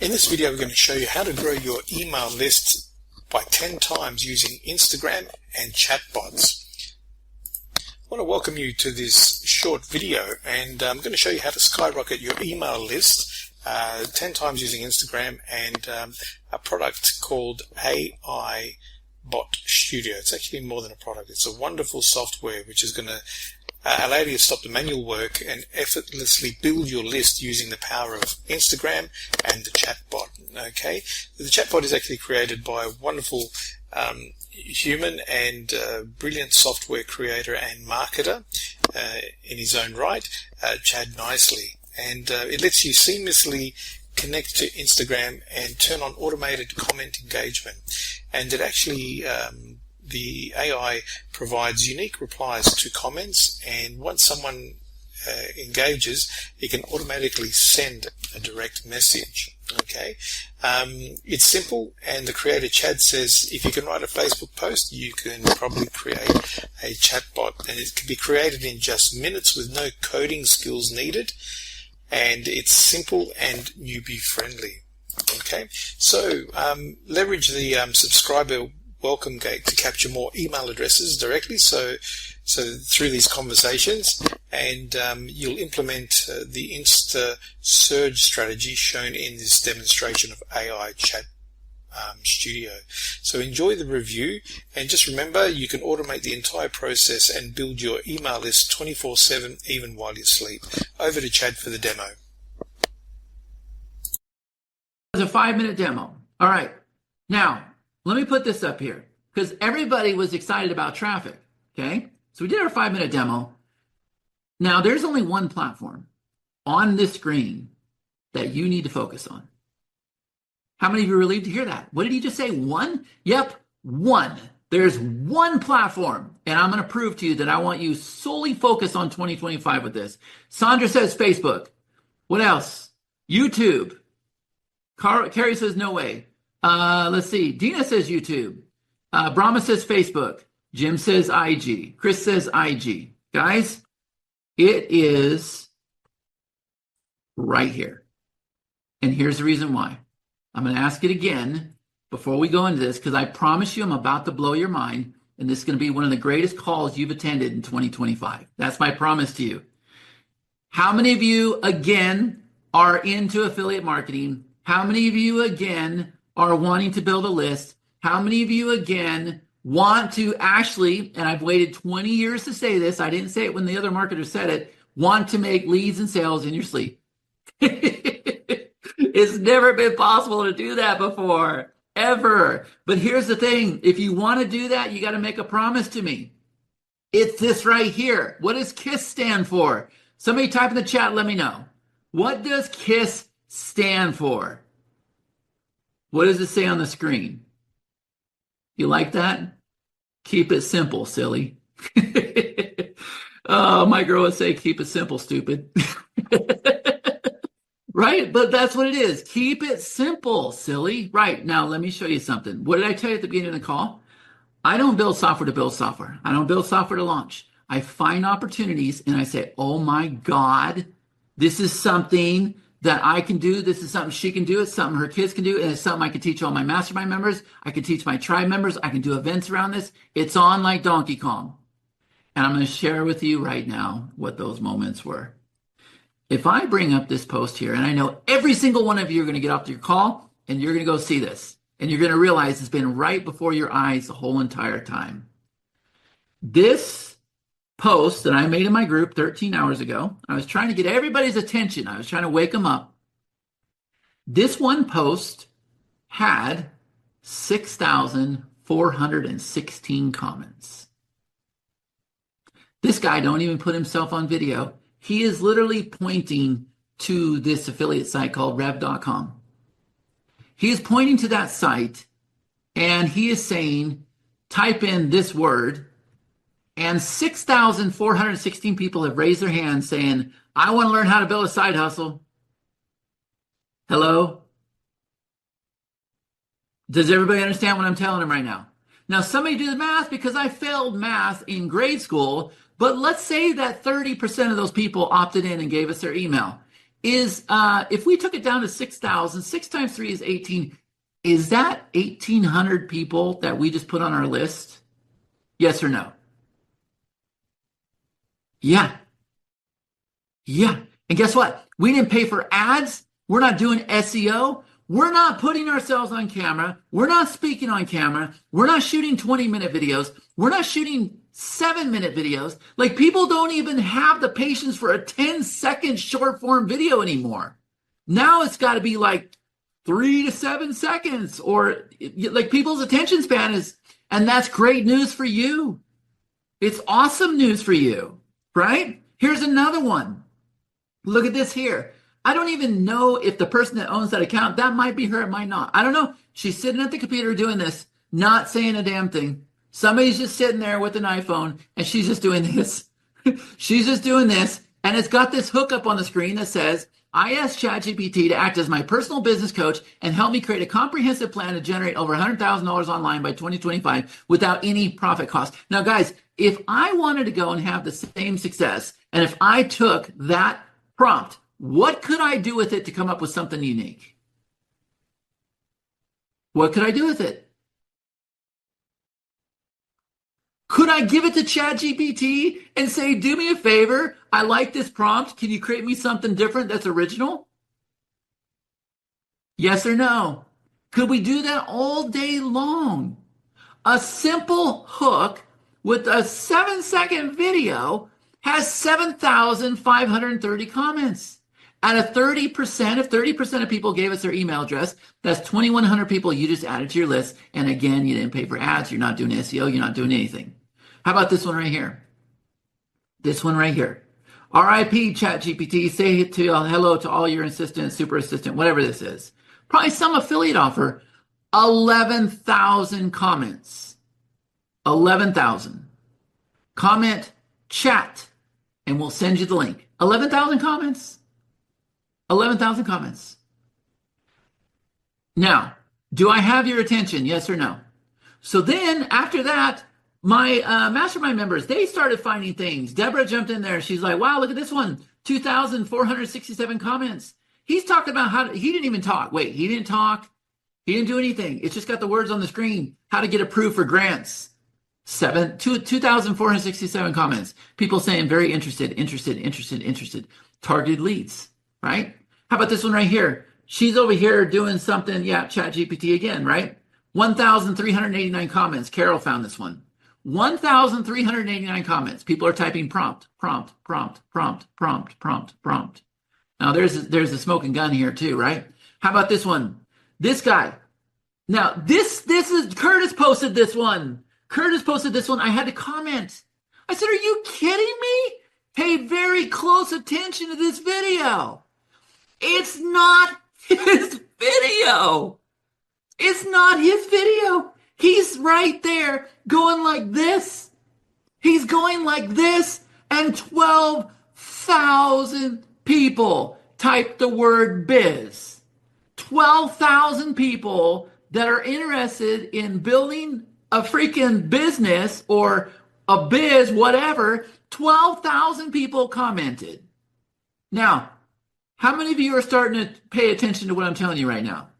In this video, we're going to show you how to grow your email list by 10 times using Instagram and chatbots. I want to welcome you to this short video, and I'm going to show you how to skyrocket your email list 10 times using Instagram and a product called AI Bot Studio. It's actually more than a product. It's a wonderful software which is going to allow you to stop the manual work and effortlessly build your list using the power of Instagram and the chatbot. Okay, the chatbot is actually created by a wonderful human and brilliant software creator and marketer in his own right, Chad Nicely, and it lets you seamlessly connect to Instagram and turn on automated comment engagement. And it actually the AI provides unique replies to comments, and once someone engages, it can automatically send a direct message. Okay, it's simple, and the creator Chad says if you can write a Facebook post, you can probably create a chatbot, and it can be created in just minutes with no coding skills needed, and it's simple and newbie friendly. Okay, so leverage the subscriber welcome gate to capture more email addresses directly, so through these conversations, and you'll implement the Insta surge strategy shown in this demonstration of AI Chat Studio. So enjoy the review, and just remember, you can automate the entire process and build your email list 24/7 even while you sleep. Over to Chad for the demo. It's a 5-minute demo. All right, now let me put this up here because everybody was excited about traffic. Okay, so we did our 5-minute demo. Now there's only one platform on this screen that you need to focus on. How many of you are relieved to hear that? What did he just say? One? Yep, one. There's one platform, and I'm going to prove to you that I want you solely focused on 2025 with this. Sandra says Facebook. What else? YouTube. Carrie says no way. Let's see. Dina says YouTube. Brahma says Facebook. Jim says IG. Chris says IG. Guys, it is right here. And here's the reason why. I'm going to ask it again before we go into this, because I promise you I'm about to blow your mind, and this is going to be one of the greatest calls you've attended in 2025. That's my promise to you. How many of you, again, are into affiliate marketing? How many of you, again, are wanting to build a list? How many of you, again, want to actually, and I've waited 20 years to say this, I didn't say it when the other marketers said it, want to make leads and sales in your sleep? It's never been possible to do that before, ever. But here's the thing. If you want to do that, you got to make a promise to me. It's this right here. What does KISS stand for? Somebody type in the chat, let me know. What does KISS stand for? What does it say on the screen? You like that? Keep it simple, silly. Oh, my girl would say, keep it simple, stupid. Right? But that's what it is. Keep it simple, silly. Right. Now, let me show you something. What did I tell you at the beginning of the call? I don't build software to build software. I don't build software to launch. I find opportunities and I say, oh my God, this is something that I can do. This is something she can do. It's something her kids can do. And it's something I can teach all my mastermind members. I can teach my tribe members. I can do events around this. It's on like Donkey Kong. And I'm going to share with you right now what those moments were. If I bring up this post here, and I know every single one of you are going to get off your call and you're going to go see this, and you're going to realize it's been right before your eyes the whole entire time. This post that I made in my group 13 hours ago, I was trying to get everybody's attention. I was trying to wake them up. This one post had 6,416 comments. This guy don't even put himself on video. He is literally pointing to this affiliate site called rev.com. He is pointing to that site, and he is saying, type in this word, and 6,416 people have raised their hands saying, I want to learn how to build a side hustle. Hello? Does everybody understand what I'm telling them right now? Now, somebody do the math, because I failed math in grade school, but let's say that 30% of those people opted in and gave us their email. is if we took it down to 6,000, 6 times 3 is 18. Is that 1,800 people that we just put on our list? Yes or no? Yeah. Yeah. And guess what? We didn't pay for ads. We're not doing SEO. We're not putting ourselves on camera. We're not speaking on camera. We're not shooting 20-minute videos. We're not shooting 7-minute videos. Like, people don't even have the patience for a 10-second short form video anymore. Now it's got to be like 3 to 7 seconds, or like, people's attention span is, and that's great news for you. It's awesome news for you, right? Here's another one. Look at this here. I don't even know if the person that owns that account, that might be her, it might not. I don't know. She's sitting at the computer doing this, not saying a damn thing. Somebody's just sitting there with an iPhone, and she's just doing this. She's just doing this, and it's got this hookup on the screen that says, I asked ChatGPT to act as my personal business coach and help me create a comprehensive plan to generate over $100,000 online by 2025 without any profit cost. Now, guys, if I wanted to go and have the same success, and if I took that prompt, what could I do with it to come up with something unique? What could I do with it? Could I give it to ChatGPT and say, do me a favor, I like this prompt, can you create me something different that's original? Yes or no? Could we do that all day long? A simple hook with a 7-second video has 7,530 comments. At a 30%, if 30% of people gave us their email address, that's 2,100 people you just added to your list. And again, you didn't pay for ads. You're not doing SEO. You're not doing anything. How about this one right here? This one right here. RIP ChatGPT, say hello to all your assistant, super assistant, whatever this is. Probably some affiliate offer. 11,000 comments. 11,000. Comment chat, and we'll send you the link. 11,000 comments. 11,000 comments. Now, do I have your attention? Yes or no? So then after that, my mastermind members, they started finding things. Deborah jumped in there. She's like, wow, look at this one. 2,467 comments. He's talking about how he didn't even talk. Wait, he didn't talk. He didn't do anything. It's just got the words on the screen. How to get approved for grants. 2,467 comments. People saying very interested. Targeted leads, right? How about this one right here? She's over here doing something. Yeah, ChatGPT again, right? 1,389 comments. Carol found this one. 1,389 comments. People are typing prompt. Now there's a smoking gun here too, right? How about this one? This guy. Now this is Curtis posted this one. I had to comment. I said, are you kidding me? Pay very close attention to this video. It's not his video. It's not his video. He's right there going like this. He's going like this, and 12,000 people type the word biz. 12,000 people that are interested in building a freaking business or a biz, whatever. 12,000 people commented. Now, how many of you are starting to pay attention to what I'm telling you right now?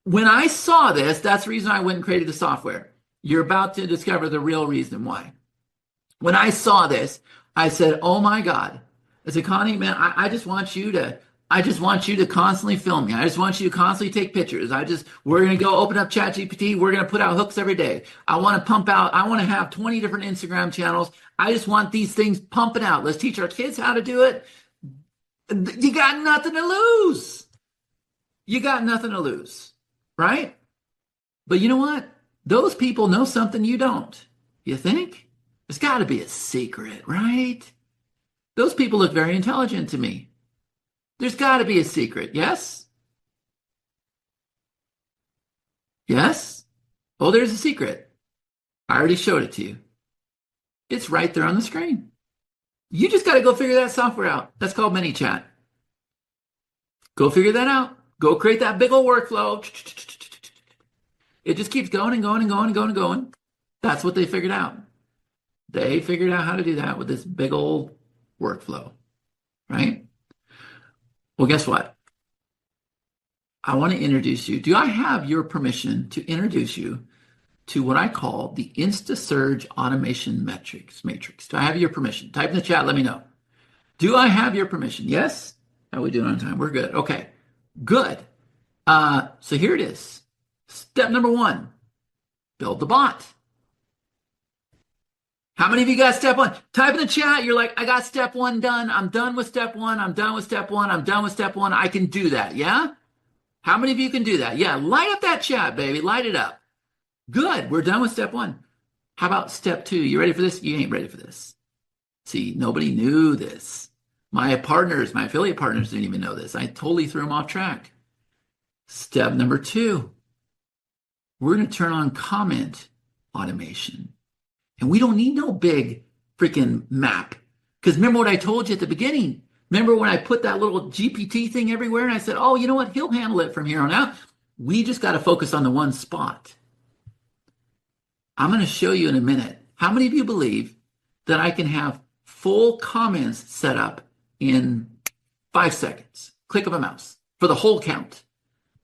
When I saw this, that's the reason I went and created the software. You're about to discover the real reason why. When I saw this, I said, oh my God. I said, Connie, man, I just want you to constantly film me. I just want you to constantly take pictures. We're going to go open up ChatGPT. We're going to put out hooks every day. I want to have 20 different Instagram channels. I just want these things pumping out. Let's teach our kids how to do it. You got nothing to lose. Right? But you know what? Those people know something you don't. You think? There's got to be a secret, right? Those people look very intelligent to me. There's got to be a secret, yes? Yes? Oh, there's a secret. I already showed it to you. It's right there on the screen. You just got to go figure that software out. That's called ManyChat. Go figure that out. Go create that big old workflow. It just keeps going and going and going and going and going. That's what they figured out. They figured out how to do that with this big old workflow, right? Well, guess what? I want to introduce you. Do I have your permission to introduce you to what I call the InstaSurge Automation Matrix? Do I have your permission? Type in the chat, let me know. Do I have your permission? Yes? How are we doing on time? We're good. Okay, good. So here it is. Step number 1, build the bot. How many of you got step 1? Type in the chat. You're like, I got step 1 done. I'm done with step 1. I'm done with step 1. I'm done with step 1. I can do that. Yeah? How many of you can do that? Yeah, light up that chat, baby. Light it up. Good. We're done with step 1. How about step 2? You ready for this? You ain't ready for this. See, nobody knew this. My partners, my affiliate partners didn't even know this. I totally threw them off track. Step number 2, we're going to turn on comment automation. And we don't need no big freaking map. Because remember what I told you at the beginning? Remember when I put that little GPT thing everywhere and I said, oh, you know what? He'll handle it from here on out. We just got to focus on the one spot. I'm going to show you in a minute. How many of you believe that I can have full comments set up in 5 seconds? Click of a mouse for the whole account.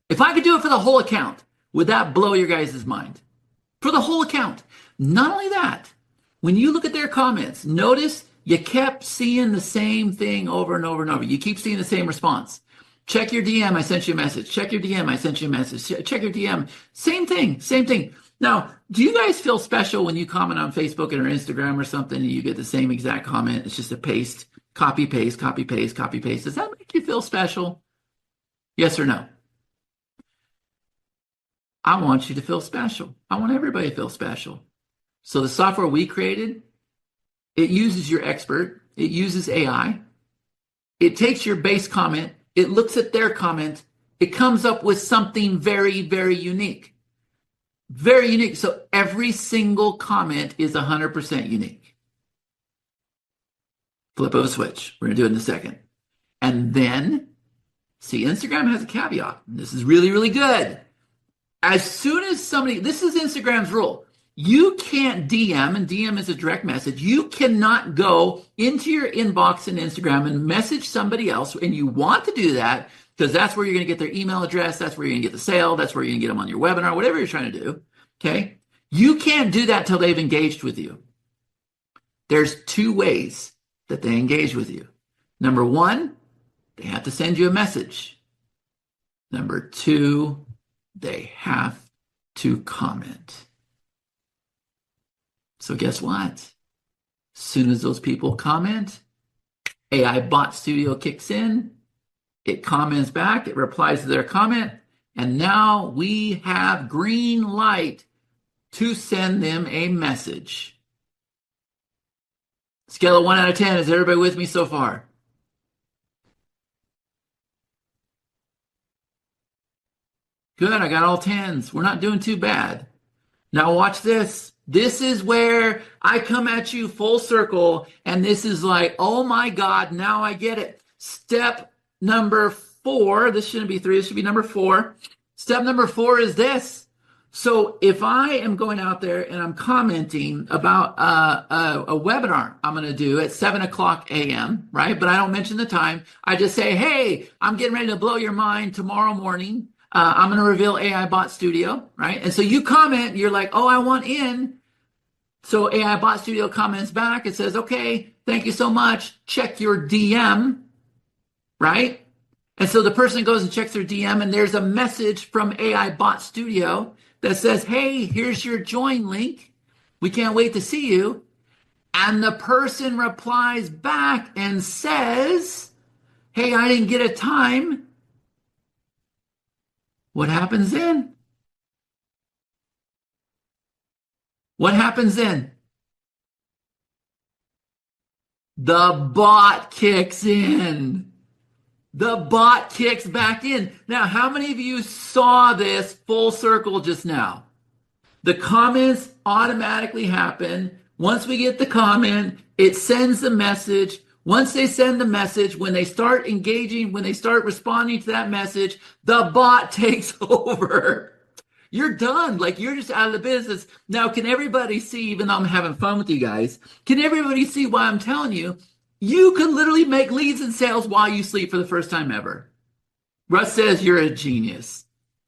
If I could do it for the whole account, would that blow your guys' mind? For the whole account. Not only that, when you look at their comments, notice you kept seeing the same thing over and over and over. You keep seeing the same response. Check your DM, I sent you a message. Check your DM, I sent you a message. Check your DM. Same thing, same thing. Now, do you guys feel special when you comment on Facebook or Instagram or something and you get the same exact comment? It's just a paste, copy, paste, copy, paste, copy, paste. Does that make you feel special? Yes or no? I want you to feel special. I want everybody to feel special. So the software we created, it uses your expert. It uses AI. It takes your base comment. It looks at their comment. It comes up with something very, very unique. Very unique. So every single comment is 100% unique. Flip of a switch. We're going to do it in a second. And then, see, Instagram has a caveat. This is really, really good. As soon as somebody, this is Instagram's rule. You can't DM, and DM is a direct message. You cannot go into your inbox in Instagram and message somebody else, and you want to do that because that's where you're going to get their email address. That's where you're going to get the sale. That's where you're going to get them on your webinar, whatever you're trying to do. Okay? You can't do that till they've engaged with you. There's 2 ways that they engage with you. Number 1, they have to send you a message. Number 2, they have to comment. So guess what? As soon as those people comment, AI Bot Studio kicks in, it comments back, it replies to their comment, and now we have green light to send them a message. Scale of 1 out of 10, is everybody with me so far? Good, I got all 10s. We're not doing too bad. Now watch this. This is where I come at you full circle, and this is like, oh my God, now I get it. Step number 4, this shouldn't be 3, this should be number 4. Step number 4 is this. So if I am going out there and I'm commenting about a webinar I'm going to do at 7 o'clock a.m., right? But I don't mention the time. I just say, hey, I'm getting ready to blow your mind tomorrow morning. I'm going to reveal AI Bot Studio, right? And so you comment, you're like, oh, I want in. So AI Bot Studio comments back. It says, okay, thank you so much. Check your DM, right? And so the person goes and checks their DM, and there's a message from AI Bot Studio that says, hey, here's your join link. We can't wait to see you. And the person replies back and says, hey, I didn't get a time. What happens then? What happens then? The bot kicks in. The bot kicks back in. Now, how many of you saw this full circle just now? The comments automatically happen. Once we get the comment, it sends the message. Once they send the message, when they start engaging, when they start responding to that message, the bot takes over. You're done. Like, you're just out of the business. Now, can everybody see, even though I'm having fun with you guys, can everybody see why I'm telling you, You could literally make leads and sales while you sleep for the first time ever. Russ says you're a genius.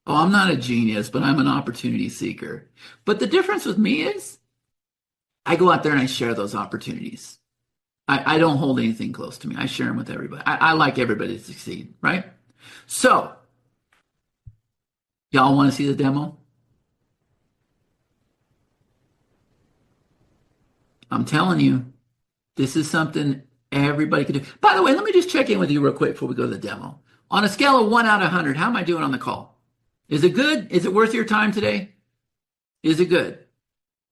Oh, I'm not a genius, but I'm an opportunity seeker. But the difference with me is I go out there and I share those opportunities. I don't hold anything close to me. I share them with everybody. I like everybody to succeed, right? So, y'all want to see the demo? I'm telling you, this is something everybody can do. By the way, let me just check in with you real quick before we go to the demo. On a scale of 1 out of 100, how am I doing on the call? Is it good? Is it worth your time today? Is it good?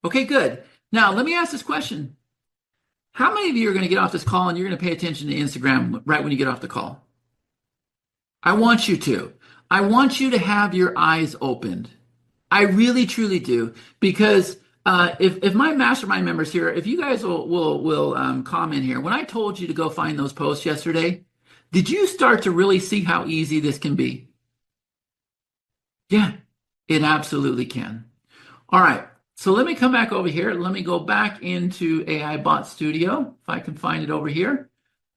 Okay, good. Now, let me ask this question. How many of you are going to get off this call and you're going to pay attention to Instagram right when you get off the call? I want you to. I want you to have your eyes opened. I really, truly do. Because if my mastermind members here, if you guys will comment here, when I told you to go find those posts yesterday, did you start to really see how easy this can be? Yeah, it absolutely can. All right. So let me come back over here. Let me go back into AI Bot Studio. If I can find it over here.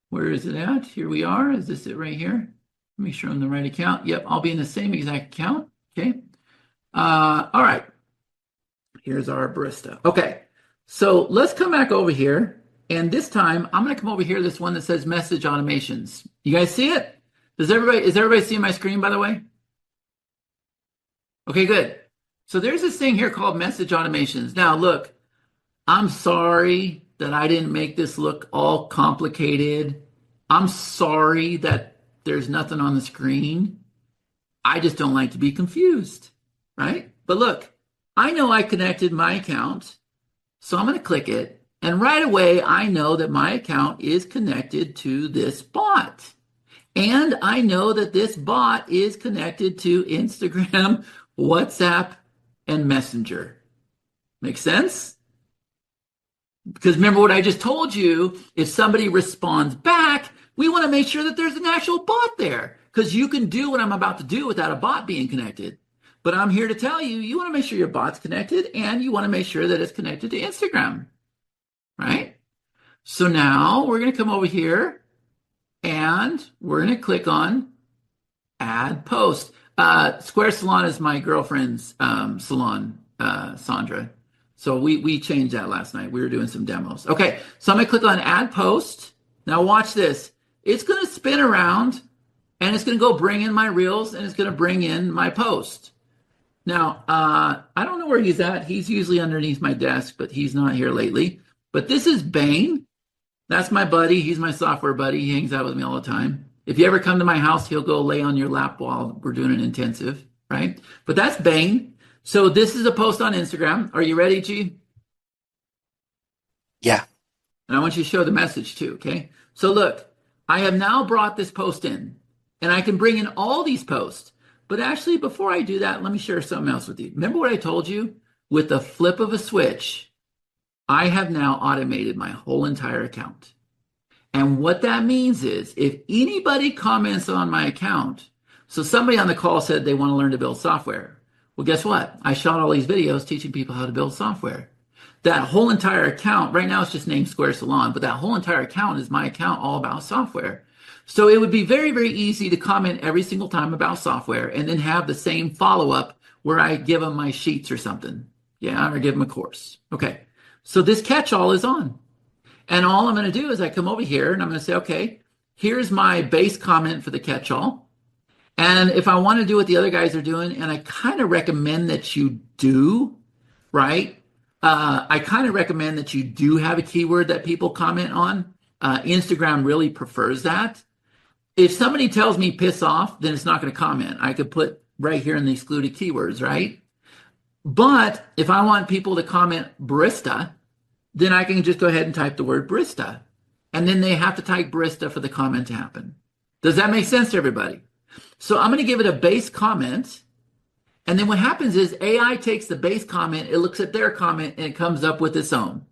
Where is it at? Here we are. Is this it right here? Make sure I'm in the right account. Yep, I'll be in the same exact account. Okay. All right. Here's our barista. Okay. So let's come back over here. And this time I'm going to come over here, this one that says message automations. You guys see it? Is everybody seeing my screen, by the way? Okay, good. So there's this thing here called message automations. Now, look, I'm sorry that I didn't make this look all complicated. I'm sorry that there's nothing on the screen. I just don't like to be confused, right? But look, I know I connected my account, so I'm going to click it. And right away, I know that my account is connected to this bot. And I know that this bot is connected to Instagram, WhatsApp, and Messenger. Make sense? Because remember what I just told you, if somebody responds back, we want to make sure that there's an actual bot there. Because you can do what I'm about to do without a bot being connected. But I'm here to tell you, you want to make sure your bot's connected and you want to make sure that it's connected to Instagram. Right? So now we're going to come over here and we're going to click on Add Post. Square Salon is my girlfriend's salon, Sandra. So we changed that last night. We were doing some demos. Okay, so I'm going to click on Add Post. Now watch this. It's going to spin around, and it's going to go bring in my reels, and it's going to bring in my post. Now, I don't know where he's at. He's usually underneath my desk, but he's not here lately. But this is Bane. That's my buddy. He's my software buddy. He hangs out with me all the time. If you ever come to my house, he'll go lay on your lap while we're doing an intensive, right? But that's Bane. So this is a post on Instagram. Are you ready, G? Yeah. And I want you to show the message too, okay? So look, I have now brought this post in, and I can bring in all these posts. But actually, before I do that, let me share something else with you. Remember what I told you? With the flip of a switch, I have now automated my whole entire account. And what that means is if anybody comments on my account, so somebody on the call said they want to learn to build software. Well, guess what? I shot all these videos teaching people how to build software. That whole entire account, right now it's just named Square Salon, but that whole entire account is my account all about software. So it would be very, very easy to comment every single time about software and then have the same follow-up where I give them my sheets or something. Yeah, or give them a course. Okay, so this catch-all is on. And all I'm going to do is I come over here and I'm going to say, okay, here's my base comment for the catch-all. And if I want to do what the other guys are doing, and I kind of recommend that you do, right? I kind of recommend that you do have a keyword that people comment on. Instagram really prefers that. If somebody tells me piss off, then it's not going to comment. I could put right here in the excluded keywords, right? But if I want people to comment barista, then I can just go ahead and type the word barista. And then they have to type barista for the comment to happen. Does that make sense to everybody? So I'm going to give it a base comment. And then what happens is AI takes the base comment, it looks at their comment, and it comes up with its own.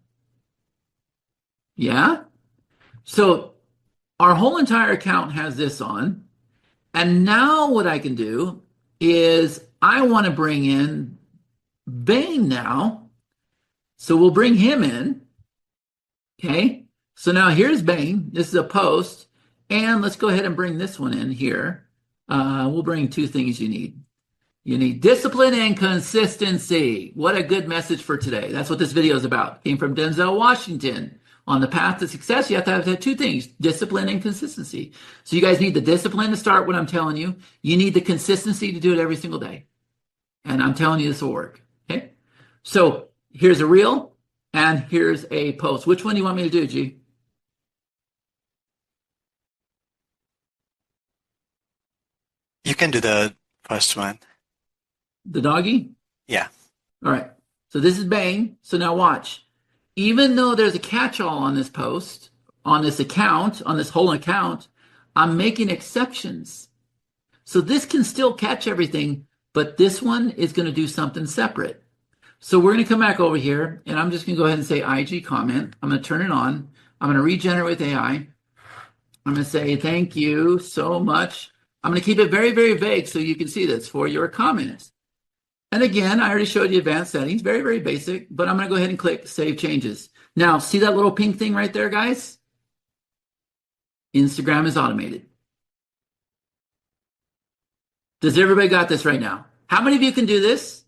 Yeah? So our whole entire account has this on. And now what I can do is I want to bring in Bane now. So we'll bring him in. Okay. So now here's Bang. This is a post. And let's go ahead and bring this one in here. We'll bring two things you need. You need discipline and consistency. What a good message for today. That's what this video is about. Came from Denzel Washington. On the path to success, you have to have two things, discipline and consistency. So you guys need the discipline to start what I'm telling you. You need the consistency to do it every single day. And I'm telling you this will work. Okay? So here's a reel and here's a post. Which one do you want me to do, G? You can do the first one. The doggy? Yeah. All right. So this is Bang. So now watch. Even though there's a catch-all on this post, on this account, on this whole account, I'm making exceptions. So this can still catch everything, but this one is going to do something separate. So we're going to come back over here, and I'm just going to go ahead and say IG comment. I'm going to turn it on. I'm going to regenerate with AI. I'm going to say thank you so much. I'm going to keep it very, very vague so you can see this for your comments. And again, I already showed you advanced settings, very, very basic, but I'm going to go ahead and click Save Changes. Now, see that little pink thing right there, guys? Instagram is automated. Does everybody got this right now? How many of you can do this?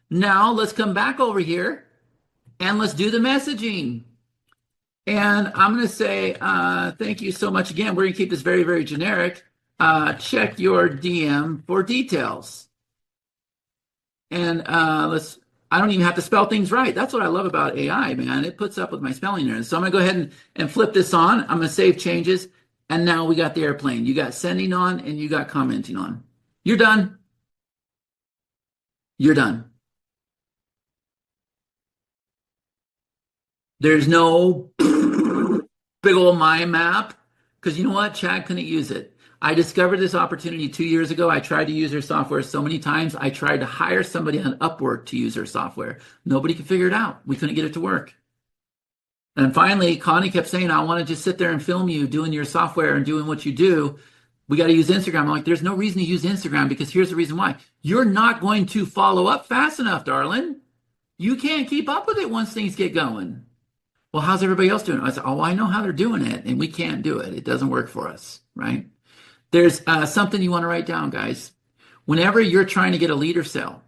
Now, let's come back over here and let's do the messaging. And I'm going to say thank you so much again. We're going to keep this very, very generic. Check your DM for details. And I don't even have to spell things right. That's what I love about AI, man. It puts up with my spelling errors. So I'm going to go ahead and flip this on. I'm going to save changes. And now we got the airplane. You got sending on and you got commenting on. You're done. You're done. There's no big old mind map because you know what? Chad couldn't use it. I discovered this opportunity 2 years ago. I tried to use their software so many times. I tried to hire somebody on Upwork to use their software. Nobody could figure it out. We couldn't get it to work. And finally, Connie kept saying, I want to just sit there and film you doing your software and doing what you do. We got to use Instagram. I'm like, there's no reason to use Instagram because here's the reason why. You're not going to follow up fast enough, darling. You can't keep up with it once things get going. Well, how's everybody else doing it? I said, oh, I know how they're doing it, and we can't do it. It doesn't work for us, right? There's something you want to write down, guys. Whenever you're trying to get a lead or sell,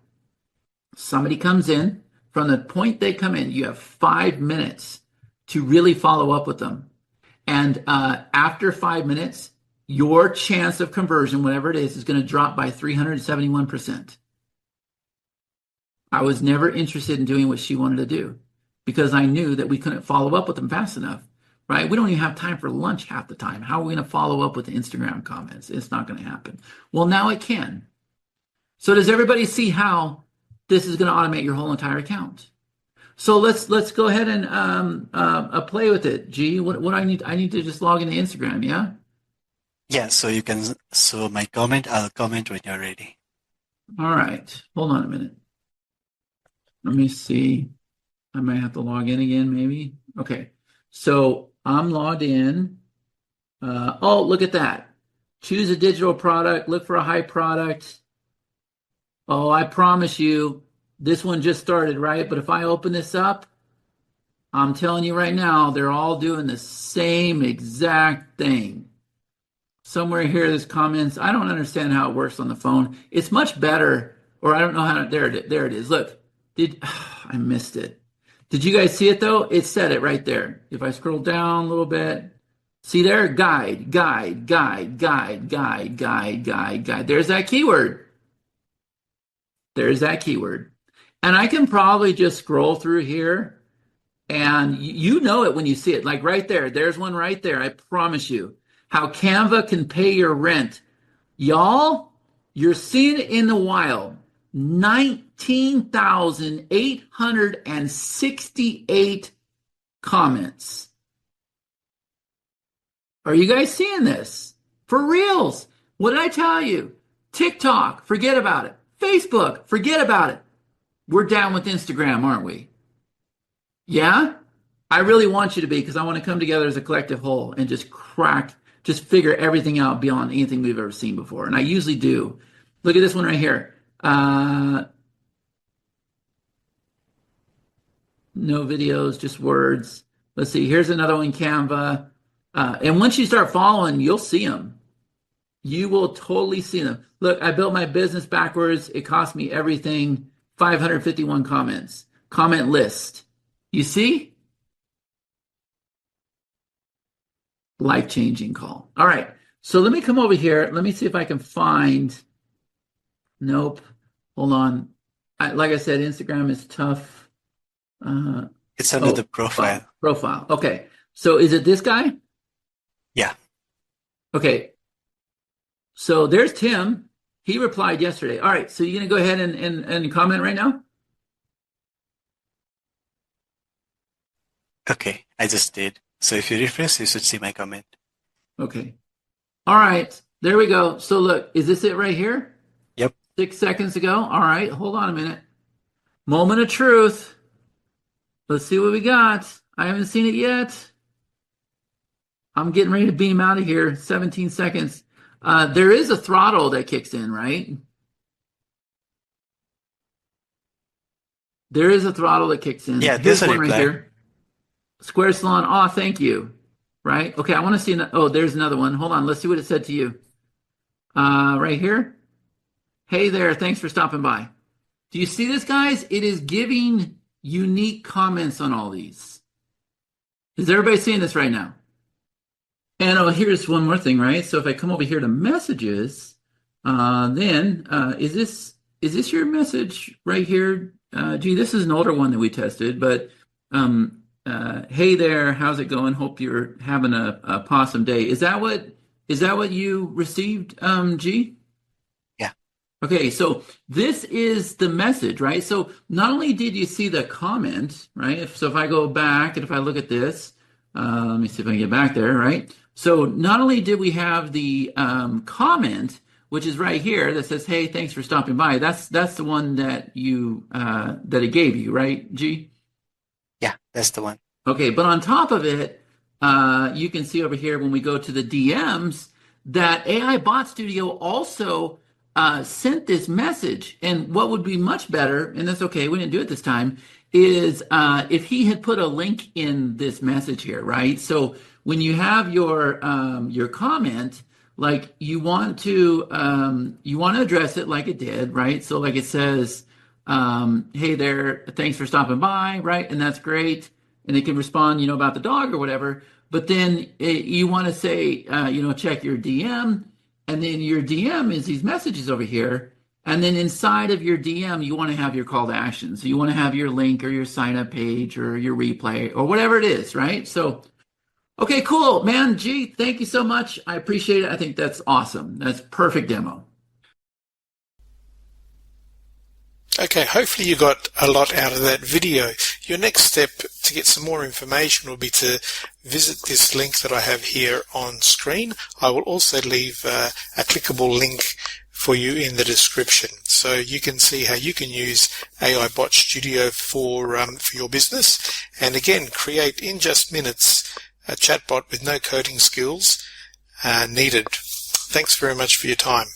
somebody comes in, from the point they come in, you have 5 minutes to really follow up with them. And after 5 minutes, your chance of conversion, whatever it is going to drop by 371%. I was never interested in doing what she wanted to do because I knew that we couldn't follow up with them fast enough. Right? We don't even have time for lunch half the time. How are we going to follow up with the Instagram comments? It's not going to happen. Well, now it can. So does everybody see how this is going to automate your whole entire account? So let's go ahead and play with it. G, what I need to just log into Instagram, yeah? Yeah, so you can, so my comment, I'll comment when you're ready. All right. Hold on a minute. Let me see. I might have to log in again, maybe. Okay. So I'm logged in. Oh, look at that. Choose a digital product. Look for a high product. Oh, I promise you, this one just started, right? But if I open this up, I'm telling you right now, they're all doing the same exact thing. Somewhere here, there's comments. I don't understand how it works on the phone. It's much better, or I don't know how to, there it is. Look, I missed it. Did you guys see it though? It said it right there. If I scroll down a little bit, see there? Guide. There's that keyword. There's that keyword. And I can probably just scroll through here and you know it when you see it. Like right there. There's one right there. I promise you. How Canva can pay your rent. Y'all, you're seeing it in the wild. 19,868 comments. Are you guys seeing this? For reals. What did I tell you? TikTok, forget about it. Facebook, forget about it. We're down with Instagram, aren't we? Yeah? I really want you to be because I want to come together as a collective whole and just figure everything out beyond anything we've ever seen before. And I usually do. Look at this one right here. No videos, just words. Let's see. Here's another one, Canva. And once you start following, you'll see them. You will totally see them. Look, I built my business backwards. It cost me everything. 551 comments. Comment list. You see? Life-changing call. All right. So let me come over here. Let me see if I can find. Nope. Hold on. Like I said, Instagram is tough. It's under the profile. Profile. Okay. So is it this guy? Yeah. Okay. So there's Tim. He replied yesterday. All right. So you're going to go ahead and comment right now? Okay. I just did. So if you refresh, you should see my comment. Okay. All right. There we go. So look, is this it right here? Yep. 6 seconds ago. All right. Hold on a minute. Moment of truth. Let's see what we got. I haven't seen it yet. I'm getting ready to beam out of here. 17 seconds. There is a throttle that kicks in, right? There is a throttle that kicks in. Yeah, Here's there's a one right reply. here. Square Salon. Oh, thank you. Right? Okay, I want to see. Oh, there's another one. Hold on. Let's see what it said to you. Right here. Hey there. Thanks for stopping by. Do you see this, guys? It is giving unique comments on all these. Is everybody seeing this right now? And here's one more thing, right? So if I come over here to messages, then is this your message right here? Gee, this is an older one that we tested, but hey there, how's it going? Hope you're having a possum day. Is that what you received, G? Yeah. Okay, so this is the message, right? So not only did you see the comment, right? If I go back and if I look at this, let me see if I can get back there, right? So not only did we have the comment, which is right here that says, "Hey, thanks for stopping by." That's the one that that it gave you, right, G? Yeah, that's the one. Okay, but on top of it, you can see over here when we go to the DMs that AI Bot Studio also sent this message. And what would be much better, and that's okay, we didn't do it this time, is if he had put a link in this message here, right? So when you have your comment, like you want to address it like it did, right? So like it says, hey there, thanks for stopping by, right? And that's great. And they can respond, about the dog or whatever. But then you want to say, check your DM. And then your DM is these messages over here. And then inside of your DM, you want to have your call to action. So you want to have your link or your sign up page or your replay or whatever it is, right? So, okay, cool, man. G, thank you so much. I appreciate it. I think that's awesome. That's perfect demo. Okay, hopefully you got a lot out of that video. Your next step to get some more information will be to visit this link that I have here on screen. I will also leave a clickable link for you in the description, so you can see how you can use AI Bot Studio for your business, and again, create in just minutes a chatbot with no coding skills needed. Thanks very much for your time.